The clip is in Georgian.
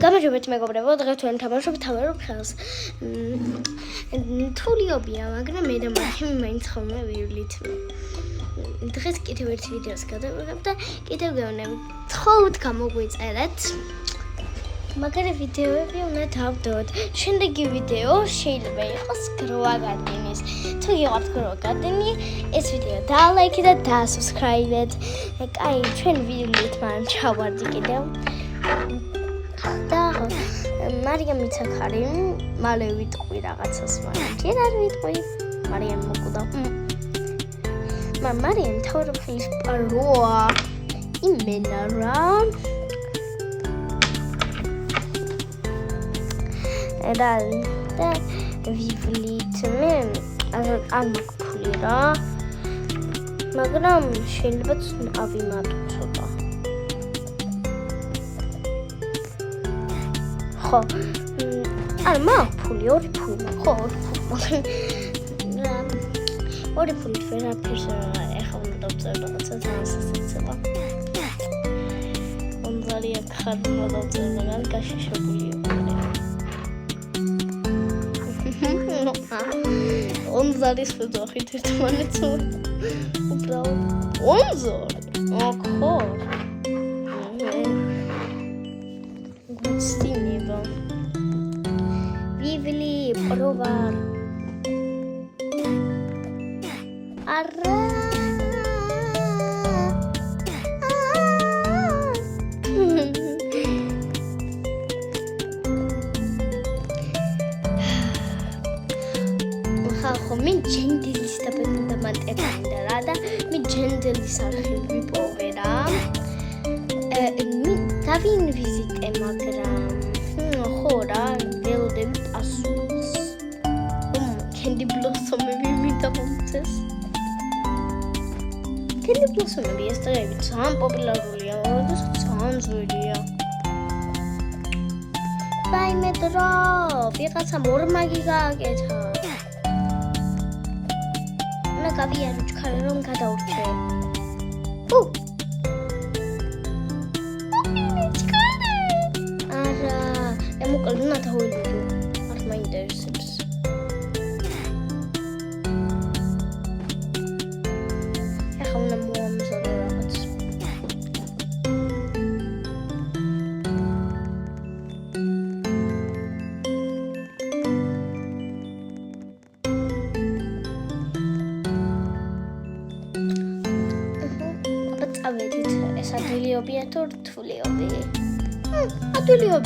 გამარჯობეთ მეგობრებო, დღეს ჩვენ თამაშობთ თავარობ ხელს. თულიობია, მაგრამ მე და მათი მაინც ხოლმე ვივლით. დღეს კიდევ ერთ ვიდეოს გადავიღებ და კიდევ გეუბნები, თხოვთ გამოგვიწერეთ. მაგარი ვიდეოები უნდა დავდოთ. შემდეგი ვიდეო შეიძლება იყოს გროაგარდენის. თუ იყავთ გროაგარდენი, ეს ვიდეო დალაიქეთ და დასუბსკრაიბეთ. კაი, ჩვენ ვივლით, მაგრამ ჩავარდი კიდევ. და მარიამიც აქ არის, მალე ვიტყვი რაღაცას, მაგრამ ჯერ არ ვიტყვი. მარიამ მოკვდა. მარიამ თავროფლის პაროა. იმენა რა. და ვივლით მე არ მაქფული რა. მაგრამ შეიძლება ავიმატო ცოტა. ხო, არ მაქვს ფული, ორი ფული მაქვს, ხო, ორი ფული ვერაფერს ეხლა უნდა დავწერო რაღაცა ზანსაცელა. უნდარია ხარმა დავწერო, მაგრამ გაშიშებული ვარ. უნდარის ვეძახით ერთმანეთს. უბრალოდ უნზორი. ხო. Gustineva. Vivli provar. Arra. Ხო, მე ჯენდელის და მანტეპინდა რა და მე ჯენდელის არხივი პოვე რა. დავინ ვიზიტე, მაგრამ ხო რა, ველოდები პასუხს. კენდი ბლოსომები მიდამომწეს. კენდი ბლოსომები ეს დღეები ძალიან პოპულარულია, როდესაც ძალიან ძვირია. რაიმე დრო, ვიღაცამ ორმაგი გააკეთა. უნდა გავიარო ჩქარე რომ გადაურჩე. Não tá olhando, mas me interessa. É como na boa mas agora. Აბა წავედით, ეს ადვილი ობია თუ რთული ობია? ადვილი ობია.